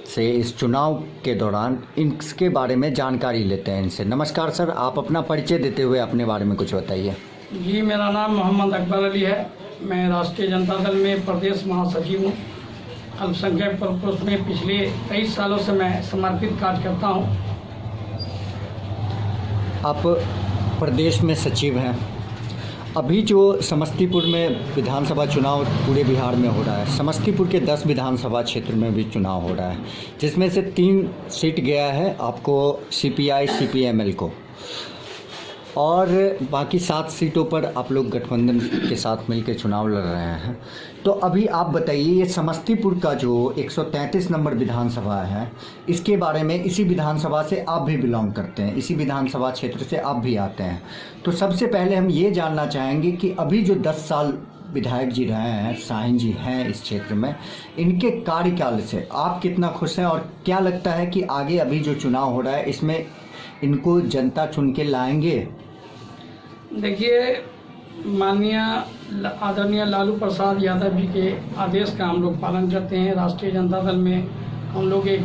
से इस चुनाव के दौरान इसके बारे में जानकारी लेते हैं इनसे। नमस्कार सर, आप अपना परिचय देते हुए अपने बारे में कुछ बताइए। जी, मेरा नाम मोहम्मद अकबर अली है। मैं राष्ट्रीय जनता दल में प्रदेश महासचिव हूँ। अल्पसंख्यक प्रकोष्ठ में पिछले 23 सालों से मैं समर्पित कार्य करता हूँ। आप प्रदेश में सचिव हैं। अभी जो समस्तीपुर में विधानसभा चुनाव पूरे बिहार में हो रहा है, समस्तीपुर के 10 विधानसभा क्षेत्र में भी चुनाव हो रहा है, जिसमें से 3 सीट गया है आपको CPI CPML को, और बाकी 7 सीटों पर आप लोग गठबंधन के साथ मिलकर चुनाव लड़ रहे हैं। तो अभी आप बताइए, ये समस्तीपुर का जो 133 नंबर विधानसभा है, इसके बारे में, इसी विधानसभा से आप भी बिलोंग करते हैं, इसी विधानसभा क्षेत्र से आप भी आते हैं। तो सबसे पहले हम ये जानना चाहेंगे कि अभी जो 10 साल विधायक जी रहे हैं, शाहीन जी हैं इस क्षेत्र में, इनके कार्यकाल से आप कितना खुश हैं, और क्या लगता है कि आगे अभी जो चुनाव हो रहा है इसमें इनको जनता चुन के लाएंगे? देखिए, माननीय आदरणीय लालू प्रसाद यादव जी के आदेश का हम लोग पालन करते हैं। राष्ट्रीय जनता दल में हम लोग एक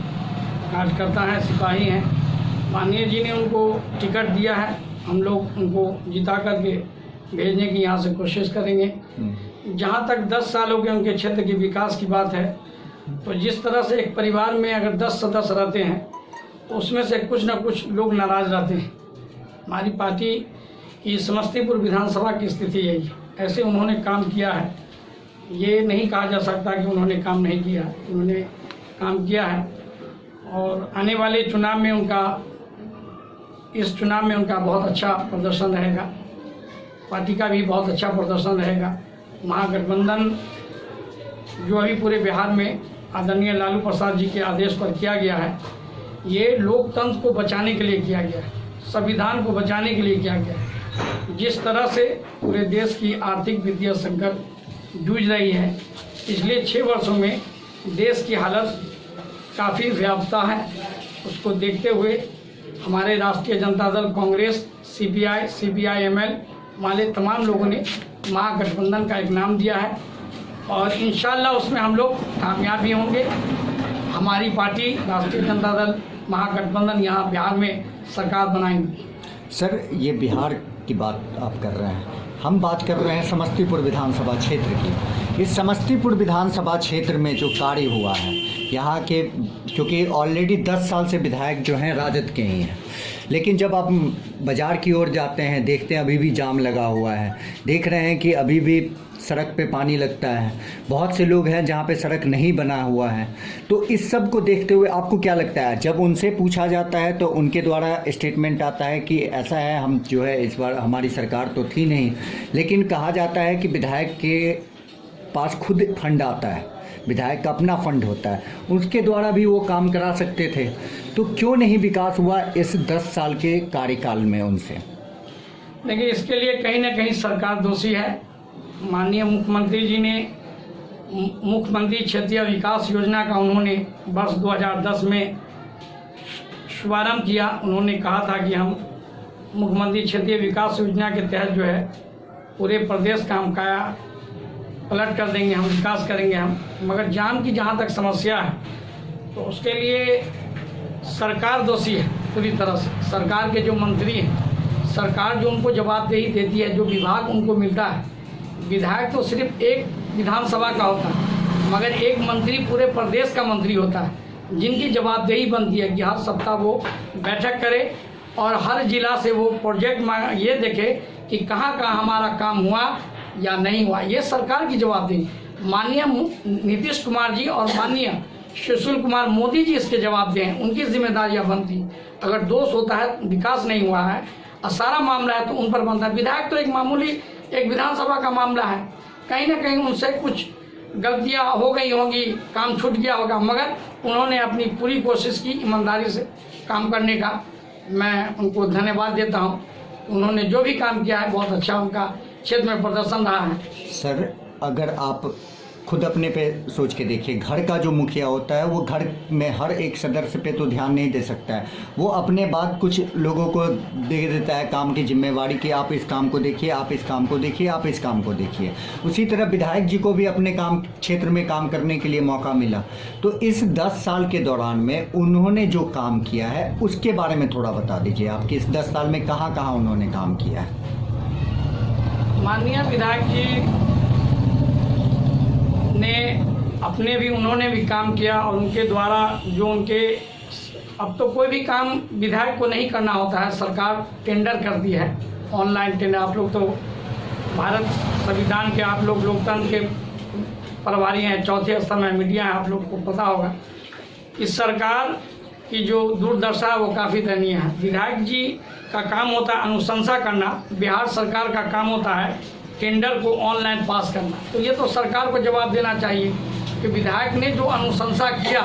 कार्यकर्ता हैं, सिपाही हैं। माननीय जी ने उनको टिकट दिया है, हम लोग उनको जिता करके भेजने की यहाँ से कोशिश करेंगे। जहाँ तक 10 सालों के उनके क्षेत्र के विकास की बात है, तो जिस तरह से एक परिवार में अगर 10 सदस्य रहते हैं तो उसमें से कुछ ना कुछ लोग नाराज रहते हैं। हमारी पार्टी की समस्तीपुर विधानसभा की स्थिति यही है। ऐसे उन्होंने काम किया है, ये नहीं कहा जा सकता कि उन्होंने काम नहीं किया, उन्होंने काम किया है। और आने वाले चुनाव में इस चुनाव में उनका बहुत अच्छा प्रदर्शन रहेगा, पार्टी का भी बहुत अच्छा प्रदर्शन रहेगा। महागठबंधन जो अभी पूरे बिहार में आदरणीय लालू प्रसाद जी के आदेश पर किया गया है, ये लोकतंत्र को बचाने के लिए किया गया है, संविधान को बचाने के लिए किया गया है। जिस तरह से पूरे देश की आर्थिक वित्तीय संकट जूझ रही है, पिछले 6 वर्षों में देश की हालत काफ़ी व्यापता है। उसको देखते हुए हमारे राष्ट्रीय जनता दल, कांग्रेस, CPI CPIML वाले तमाम लोगों ने महागठबंधन का एक नाम दिया है, और इंशाल्लाह उसमें हम लोग कामयाब भी होंगे। हमारी पार्टी राष्ट्रीय जनता दल महागठबंधन यहाँ बिहार में सरकार बनाएंगी। सर, ये बिहार की बात आप कर रहे हैं, हम बात कर रहे हैं समस्तीपुर विधानसभा क्षेत्र की। इस समस्तीपुर विधानसभा क्षेत्र में जो कार्य हुआ है यहाँ के, क्योंकि ऑलरेडी 10 साल से विधायक जो हैं राजद के ही हैं, लेकिन जब आप बाज़ार की ओर जाते हैं, देखते हैं अभी भी जाम लगा हुआ है, देख रहे हैं कि अभी भी सड़क पे पानी लगता है, बहुत से लोग हैं जहाँ पे सड़क नहीं बना हुआ है। तो इस सब को देखते हुए आपको क्या लगता है, जब उनसे पूछा जाता है तो उनके द्वारा स्टेटमेंट आता है कि ऐसा है, हम जो है इस बार हमारी सरकार तो थी नहीं, लेकिन कहा जाता है कि विधायक के पास खुद फंड आता है, विधायक का अपना फंड होता है, उसके द्वारा भी वो काम करा सकते थे। तो क्यों नहीं विकास हुआ इस 10 साल के कार्यकाल में उनसे? देखिए, इसके लिए कहीं ना कहीं सरकार दोषी है। माननीय मुख्यमंत्री जी ने मुख्यमंत्री क्षेत्रीय विकास योजना का उन्होंने वर्ष 2010 में शुभारंभ किया। उन्होंने कहा था कि हम मुख्यमंत्री क्षेत्रीय विकास योजना के तहत जो है पूरे प्रदेश का हम काया पलट कर देंगे, हम विकास करेंगे हम। मगर जाम की जहाँ तक समस्या है तो उसके लिए सरकार दोषी है पूरी तरह से। सरकार के जो मंत्री हैं, सरकार जो उनको जवाबदेही देती है, जो विभाग उनको मिलता है, विधायक तो सिर्फ एक विधानसभा का होता है, मगर एक मंत्री पूरे प्रदेश का मंत्री होता है, जिनकी जवाबदेही बनती है कि हर सप्ताह वो बैठक करे और हर जिला से वो प्रोजेक्ट ये देखे कि कहाँ कहाँ हमारा काम हुआ या नहीं हुआ। ये सरकार की जवाबदेही। माननीय नीतीश कुमार जी और माननीय सुशील कुमार मोदी जी इसके जवाबदेह हैं, उनकी जिम्मेदारियाँ बनती। अगर दोष होता है, विकास नहीं हुआ है और सारा मामला है तो उन पर बनता है। विधायक तो एक मामूली एक विधानसभा का मामला है, कहीं ना कहीं उनसे कुछ गलतियां हो गई होंगी, काम छूट गया होगा, मगर उन्होंने अपनी पूरी कोशिश की ईमानदारी से काम करने का। मैं उनको धन्यवाद देता हूं। उन्होंने जो भी काम किया है बहुत अच्छा उनका क्षेत्र में प्रदर्शन रहा है। सर, अगर आप खुद अपने पे सोच के देखिए, घर का जो मुखिया होता है वो घर में हर एक सदस्य पे तो ध्यान नहीं दे सकता है, वो अपने बाद कुछ लोगों को दे देता है काम की जिम्मेवारी कि आप इस काम को देखिए, आप इस काम को देखिए, आप इस काम को देखिए। उसी तरह विधायक जी को भी अपने काम क्षेत्र में काम करने के लिए मौका मिला। तो इस 10 साल के दौरान में उन्होंने जो काम किया है उसके बारे में थोड़ा बता दीजिए आप कि इस 10 साल में कहाँ कहाँ उन्होंने काम किया है। माननीय विधायक जी ने उन्होंने भी काम किया और उनके द्वारा जो उनके, अब तो कोई भी काम विधायक को नहीं करना होता है, सरकार टेंडर कर दी है, ऑनलाइन टेंडर। आप लोग तो भारत संविधान के, आप लोग लोकतंत्र के प्रभारी हैं, चौथे स्तर में मीडिया है, आप लोग को पता होगा। इस सरकार की जो दुर्दशा है वो काफ़ी दयनीय है। विधायक जी का काम होता है अनुशंसा करना, बिहार सरकार का काम होता है टेंडर को ऑनलाइन पास करना। तो ये तो सरकार को जवाब देना चाहिए कि विधायक ने जो अनुशंसा किया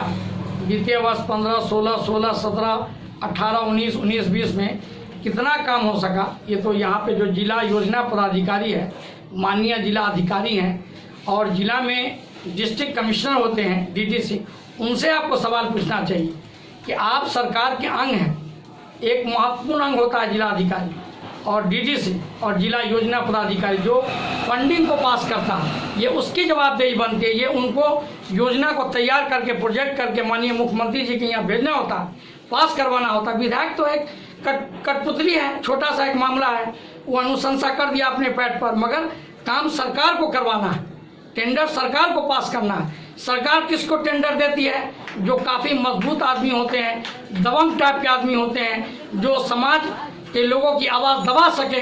वित्तीय वर्ष 15, 16, 16, 17, 18, 19, 19, 20 में कितना काम हो सका। ये तो यहाँ पे जो जिला योजना पदाधिकारी है, माननीय जिला अधिकारी हैं और जिला में डिस्ट्रिक्ट कमिश्नर होते हैं डीडीसी, उनसे आपको सवाल पूछना चाहिए कि आप सरकार के अंग हैं, एक महत्वपूर्ण अंग होता है जिला अधिकारी और डीडीसी और जिला योजना पदाधिकारी जो फंडिंग को पास करता है, ये उसकी जवाबदेही बनती है। ये उनको योजना को तैयार करके प्रोजेक्ट करके माननीय मुख्यमंत्री जी के यहाँ भेजना होता है, पास करवाना होता है। विधायक तो एक कठपुतली है, छोटा सा एक मामला है, वो अनुशंसा कर दिया अपने पैड पर, मगर काम सरकार को करवाना है, टेंडर सरकार को पास करना है। सरकार किसको टेंडर देती है? जो काफ़ी मजबूत आदमी होते हैं, दबंग टाइप के आदमी होते हैं, जो समाज के लोगों की आवाज़ दबा सके,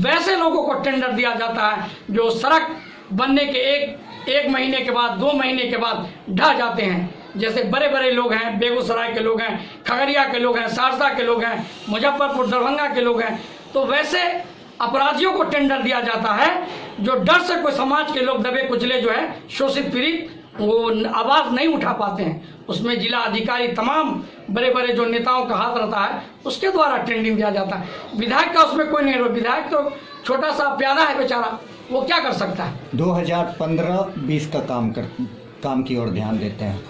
वैसे लोगों को टेंडर दिया जाता है जो सड़क बनने के एक महीने के बाद, 2 महीने के बाद ढह जाते हैं। जैसे बड़े बड़े लोग हैं, बेगूसराय के लोग हैं, खगड़िया के लोग हैं, सहरसा के लोग हैं, मुजफ्फरपुर दरभंगा के लोग हैं, तो वैसे अपराधियों को टेंडर दिया जाता है जो डर से कोई समाज के लोग दबे कुचले जो है शोषित पीड़ित वो आवाज़ नहीं उठा पाते हैं। उसमें जिला अधिकारी तमाम बड़े बड़े जो नेताओं का हाथ रहता है उसके द्वारा टेंडिंग दिया जाता है। विधायक का उसमें कोई नहीं, विधायक तो छोटा सा प्यादा है बेचारा, वो क्या कर सकता है। 2015-20 का काम की ओर ध्यान देते हैं।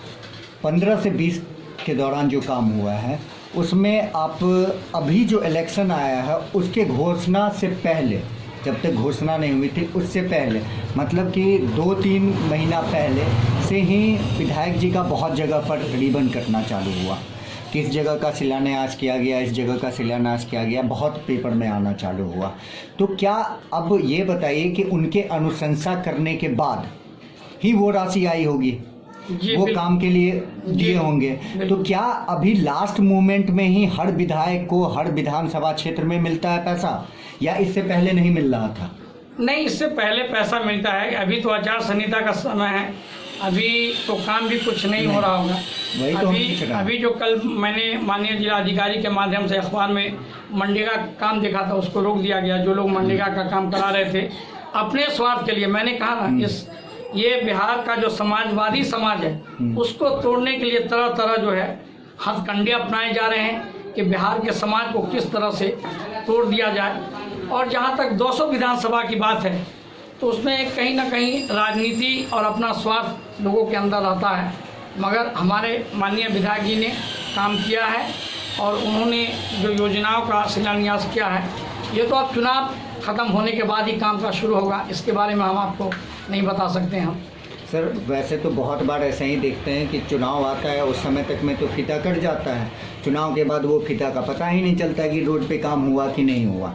15 से 20 के दौरान जो काम हुआ है उसमें आप अभी जो इलेक्शन आया है उसके घोषणा से पहले, जब तक घोषणा नहीं हुई थी उससे पहले, मतलब कि 2-3 महीना पहले से ही विधायक जी का बहुत जगह पर रिबन कटना चालू हुआ। किस जगह का शिलान्यास किया गया, इस जगह का शिलान्यास किया गया, बहुत पेपर में आना चालू हुआ। तो क्या अब ये बताइए कि उनके अनुशंसा करने के बाद ही वो राशि आई होगी, वो काम के लिए दिए होंगे, तो क्या अभी लास्ट मोमेंट में ही हर विधायक को हर विधानसभा क्षेत्र में मिलता है पैसा, या इससे पहले नहीं मिल रहा था? नहीं, इससे पहले पैसा मिलता है। अभी तो आचार संहिता का समय है, अभी तो काम भी कुछ नहीं हो रहा होगा। तो अभी जो कल मैंने माननीय जिला अधिकारी के माध्यम से अखबार में मनरेगा का काम देखा था, उसको रोक दिया गया। जो लोग मनरेगा का काम करा रहे थे अपने स्वार्थ के लिए, मैंने कहा ना, ये बिहार का जो समाजवादी समाज है उसको तोड़ने के लिए तरह तरह जो है हथकंडे अपनाए जा रहे हैं कि बिहार के समाज को किस तरह से तोड़ दिया जाए। और जहाँ तक 200 विधानसभा की बात है तो उसमें कहीं ना कहीं राजनीति और अपना स्वार्थ लोगों के अंदर रहता है, मगर हमारे माननीय विधायक जी ने काम किया है और उन्होंने जो योजनाओं का शिलान्यास किया है, ये तो अब चुनाव ख़त्म होने के बाद ही काम का शुरू होगा, इसके बारे में हम आपको नहीं बता सकते हैं। हम सर वैसे तो बहुत बार ऐसे ही देखते हैं कि चुनाव आता है उस समय तक में तो फीता कट जाता है, चुनाव के बाद वो फीता का पता ही नहीं चलता कि रोड पे काम हुआ कि नहीं हुआ,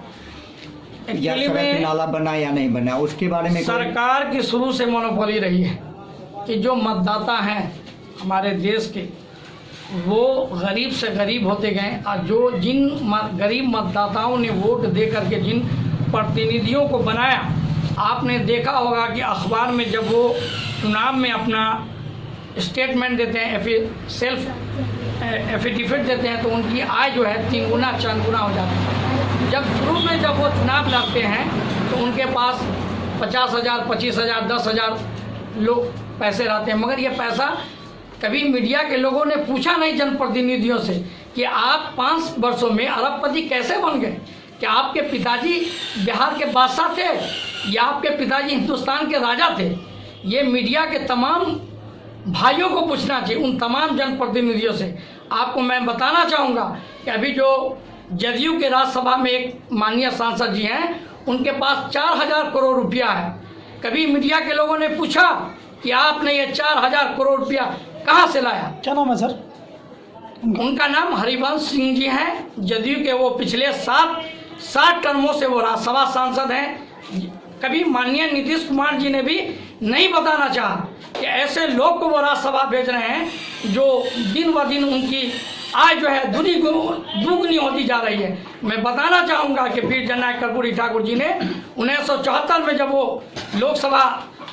या सड़क नाला बना या नहीं बना, उसके बारे में सरकार की शुरू से मोनोपोली रही है कि जो मतदाता हैं हमारे देश के वो गरीब से गरीब होते गए और जो जिन गरीब मतदाताओं ने वोट दे करके जिन प्रतिनिधियों को बनाया, आपने देखा होगा कि अखबार में जब वो चुनाव में अपना स्टेटमेंट देते हैं, सेल्फ एफिडेविट देते हैं, तो उनकी आय जो है 3 गुना 4 गुना हो जाती है। जब शुरू में जब वो चुनाव लड़ते हैं तो उनके पास 50,000, 25,000, 10,000 लोग पैसे रहते हैं, मगर ये पैसा कभी मीडिया के लोगों ने पूछा नहीं जनप्रतिनिधियों से कि आप 5 वर्षों में अरबपति कैसे बन गए। क्या आपके पिताजी बिहार के बादशाह थे या आपके पिताजी हिंदुस्तान के राजा थे? ये मीडिया के तमाम भाइयों को पूछना चाहिए, उन तमाम जनप्रतिनिधियों से। आपको मैं बताना चाहूँगा कि अभी जो जदयू के राज्यसभा में एक माननीय सांसद जी हैं, उनके पास 4000 करोड़ रुपया है। कभी मीडिया के लोगों ने पूछा कि आपने ये 4000 करोड़ रुपया कहाँ से लाया? क्या नाम है सर? उनका नाम हरिवंश सिंह जी हैं। जदयू के वो पिछले 7 टर्मों से वो राज्यसभा सांसद हैं। कभी माननीय नीतीश कुमार जी ने भी नहीं बताना चाहा कि ऐसे लोग को वो राज्यसभा भेज रहे हैं जो दिन ब दिन उनकी आय जो है दुगनी होती जा रही है। मैं बताना चाहूँगा कि वीर जननायक कर्पूरी ठाकुर जी ने 1974 में जब वो लोकसभा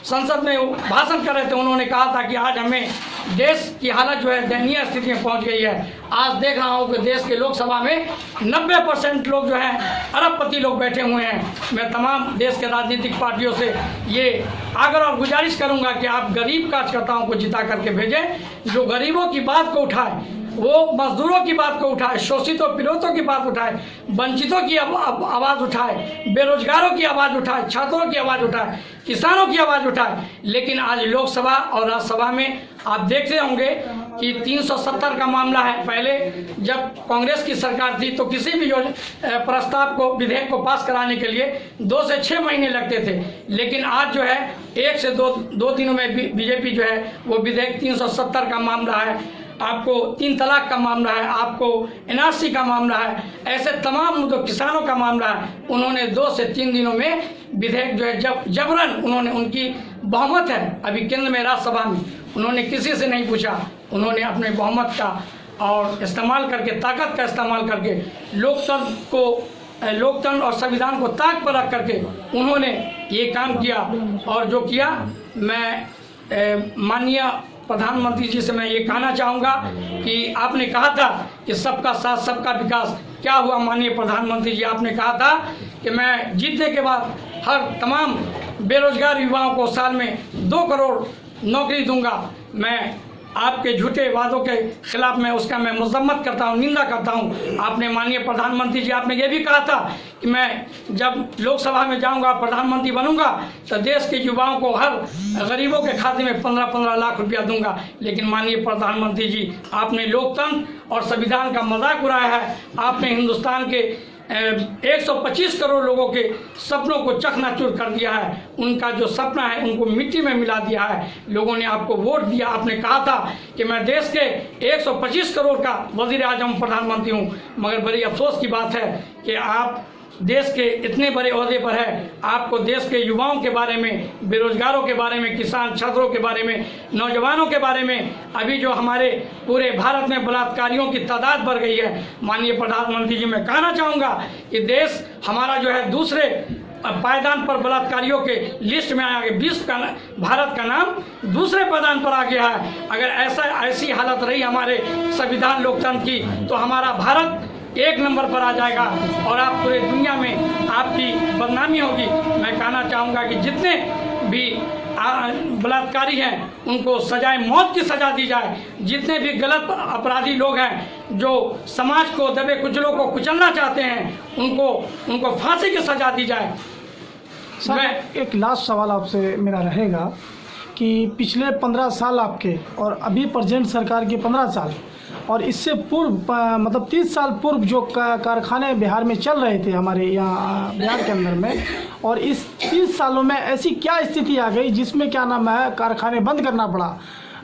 संसद में भाषण कर रहे थे, उन्होंने कहा था कि आज हमें देश की हालत जो है दयनीय स्थिति में पहुंच गई है। आज देख रहा हूं कि देश के लोकसभा में 90% लोग जो हैं अरबपति लोग बैठे हुए हैं। मैं तमाम देश के राजनीतिक पार्टियों से ये आग्रह और गुजारिश करूंगा कि आप गरीब कार्यकर्ताओं को जिता करके भेजें, जो गरीबों की बात को उठाए, वो मजदूरों की बात को उठाए, शोषितों पीड़ितों की बात उठाए, वंचितों की आवाज़ उठाए, बेरोजगारों की आवाज़ उठाए, छात्रों की आवाज़ उठाए, किसानों की आवाज़ उठाए। लेकिन आज लोकसभा और राज्यसभा में आप देखते होंगे कि 370 का मामला है। पहले जब कांग्रेस की सरकार थी तो किसी भी प्रस्ताव को, विधेयक को पास कराने के लिए 2 से 6 महीने लगते थे। लेकिन आज जो है 1 से 2 दिनों में बीजेपी जो है वो विधेयक 370 का मामला है, आपको 3 तलाक का मामला है, आपको एनआरसी का मामला है, ऐसे तमाम मुद्दों, किसानों का मामला है, उन्होंने 2 से 3 दिनों में विधेयक जो है जबरन उन्होंने, उनकी बहुमत है अभी केंद्र में राज्यसभा में, उन्होंने किसी से नहीं पूछा, उन्होंने अपने बहुमत का और इस्तेमाल करके, ताकत का इस्तेमाल करके लोकतंत्र और संविधान को ताक पर रख करके उन्होंने ये काम किया। और जो किया, मैं माननीय प्रधानमंत्री जी से मैं ये कहना चाहूँगा कि आपने कहा था कि सबका साथ सबका विकास, क्या हुआ माननीय प्रधानमंत्री जी? आपने कहा था कि मैं जीतने के बाद हर तमाम बेरोजगार युवाओं को साल में 2 करोड़ नौकरी दूंगा। मैं आपके झूठे वादों के खिलाफ मैं मजम्मत करता हूँ, निंदा करता हूँ। आपने माननीय प्रधानमंत्री जी, आपने ये भी कहा था कि मैं जब लोकसभा में जाऊंगा, प्रधानमंत्री बनूंगा, तो देश के युवाओं को, हर गरीबों के खाते में 15-15 लाख रुपया दूंगा। लेकिन माननीय प्रधानमंत्री जी, आपने लोकतंत्र और संविधान का मजाक उड़ाया है। आपने हिंदुस्तान के 125 करोड़ लोगों के सपनों को चकनाचूर कर दिया है। उनका जो सपना है उनको मिट्टी में मिला दिया है। लोगों ने आपको वोट दिया। आपने कहा था कि मैं देश के 125 करोड़ का वजीर आजम प्रधानमंत्री हूं, मगर बड़ी अफसोस की बात है कि आप देश के इतने बड़े ओहदे पर है, आपको देश के युवाओं के बारे में, बेरोजगारों के बारे में, किसान छात्रों के बारे में, नौजवानों के बारे में, अभी जो हमारे पूरे भारत में बलात्कारियों की तादाद बढ़ गई है, माननीय प्रधानमंत्री जी, मैं कहना चाहूँगा कि देश हमारा जो है दूसरे पायदान पर बलात्कारियों के लिस्ट में आ गया। विश्व का, भारत का नाम दूसरे पायदान पर आ गया है। अगर ऐसी हालत रही हमारे संविधान लोकतंत्र की, तो हमारा भारत 1 नंबर पर आ जाएगा और आप पूरे दुनिया में आपकी बदनामी होगी। मैं कहना चाहूँगा कि जितने भी बलात्कारी हैं उनको सजाए मौत की सज़ा दी जाए। जितने भी गलत अपराधी लोग हैं जो समाज को, दबे कुचलों को कुचलना चाहते हैं, उनको फांसी की सज़ा दी जाए। सर, एक लास्ट सवाल आपसे मेरा रहेगा कि पिछले 15 साल आपके और अभी प्रेजेंट सरकार के 15 साल और इससे पूर्व मतलब 30 साल पूर्व जो कारखाने बिहार में चल रहे थे हमारे यहाँ बिहार के अंदर में, और इस 30 सालों में ऐसी क्या स्थिति आ गई जिसमें क्या नाम है कारखाने बंद करना पड़ा?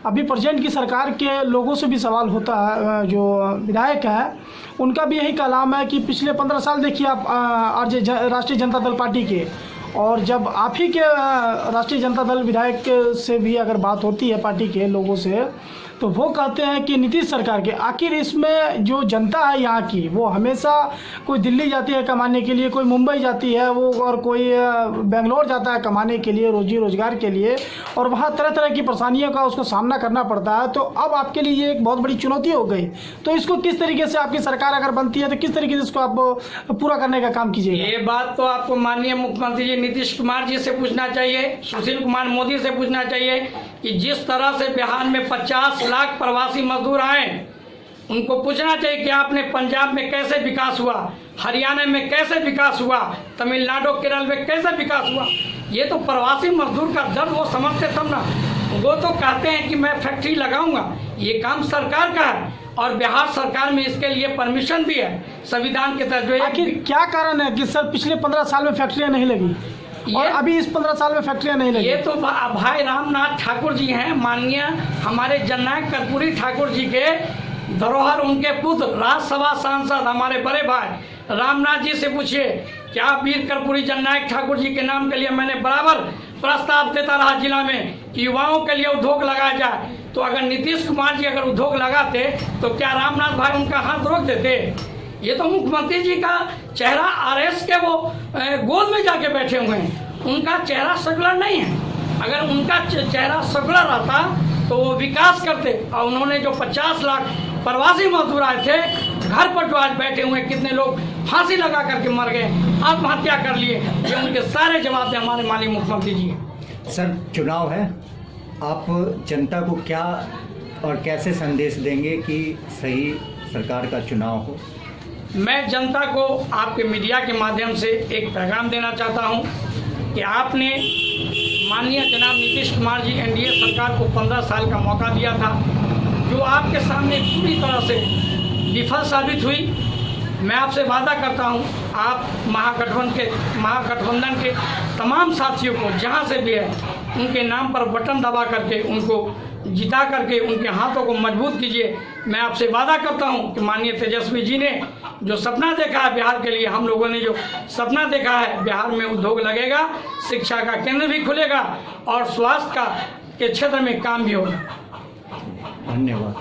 अभी प्रेजेंट की सरकार के लोगों से भी सवाल होता है, जो विधायक हैं उनका भी यही कलाम है कि पिछले 15 साल देखिए आप राष्ट्रीय जनता दल पार्टी के, और जब आप ही के राष्ट्रीय जनता दल विधायक से भी अगर बात होती है पार्टी के लोगों से, तो वो कहते हैं कि नीतीश सरकार के, आखिर इसमें जो जनता है यहाँ की, वो हमेशा कोई दिल्ली जाती है कमाने के लिए, कोई मुंबई जाती है वो, और कोई बेंगलोर जाता है कमाने के लिए, रोजी रोजगार के लिए, और वहाँ तरह तरह की परेशानियों का उसको सामना करना पड़ता है। तो अब आपके लिए ये एक बहुत बड़ी चुनौती हो गई। तो इसको किस तरीके से आपकी सरकार अगर बनती है तो किस तरीके से इसको आप पूरा करने का काम कीजिएगा? ये बात तो आपको माननीय मुख्यमंत्री जी नीतीश कुमार जी से पूछना चाहिए, सुशील कुमार मोदी से पूछना चाहिए कि जिस तरह से बिहार में 50 लाख प्रवासी मजदूर आए, उनको पूछना चाहिए कि आपने पंजाब में कैसे विकास हुआ, हरियाणा में कैसे विकास हुआ, तमिलनाडु केरल में कैसे विकास हुआ। ये तो प्रवासी मजदूर का दर्द वो समझते तब ना। वो तो कहते हैं कि मैं फैक्ट्री लगाऊंगा, ये काम सरकार का है और बिहार सरकार में इसके लिए परमिशन भी है संविधान के तहत। आखिर क्या कारण है कि सर पिछले 15 साल में फैक्ट्रियाँ नहीं लगी और अभी इस 15 साल में फैक्ट्रियाँ नहीं लगी? ये तो भाई रामनाथ ठाकुर जी हैं, माननीय हमारे जननायक कर्पूरी ठाकुर जी के धरोहर, उनके पुत्र राज्यसभा सांसद हमारे बड़े भाई रामनाथ जी से पूछिए। क्या वीर कर्पूरी जननायक ठाकुर जी के नाम के लिए मैंने बराबर प्रस्ताव देता रहा जिला में कि युवाओं के लिए उद्योग लगाया जाए। तो अगर नीतीश कुमार जी अगर उद्योग लगाते तो क्या रामनाथ भाई उनका हाथ रोक देते? ये तो मुख्यमंत्री जी का चेहरा आरएस के वो गोद में जाके बैठे हुए हैं, उनका चेहरा सेकुलर नहीं है। अगर उनका चेहरा सेकुलर रहता तो वो विकास करते। और उन्होंने जो 50 लाख प्रवासी मजदूर आए थे घर पर जो आज बैठे हुए, कितने लोग फांसी लगा करके मर गए, आत्महत्या कर लिए, ये उनके सारे जवाब दे हमारे माननीय मुख्यमंत्री जी। सर चुनाव है, आप जनता को क्या और कैसे संदेश देंगे कि सही सरकार का चुनाव हो? मैं जनता को आपके मीडिया के माध्यम से एक पैगाम देना चाहता हूं कि आपने माननीय जनाब नीतीश कुमार जी एनडीए सरकार को 15 साल का मौका दिया था, जो आपके सामने पूरी तरह से विफल साबित हुई। मैं आपसे वादा करता हूं, आप महागठबंधन के तमाम साथियों को जहां से भी है उनके नाम पर बटन दबा करके उनको जिता करके उनके हाथों को मजबूत कीजिए। मैं आपसे वादा करता हूं कि माननीय तेजस्वी जी ने जो सपना देखा है बिहार के लिए, हम लोगों ने जो सपना देखा है, बिहार में उद्योग लगेगा, शिक्षा का केंद्र भी खुलेगा और स्वास्थ्य का के क्षेत्र में काम भी होगा। धन्यवाद।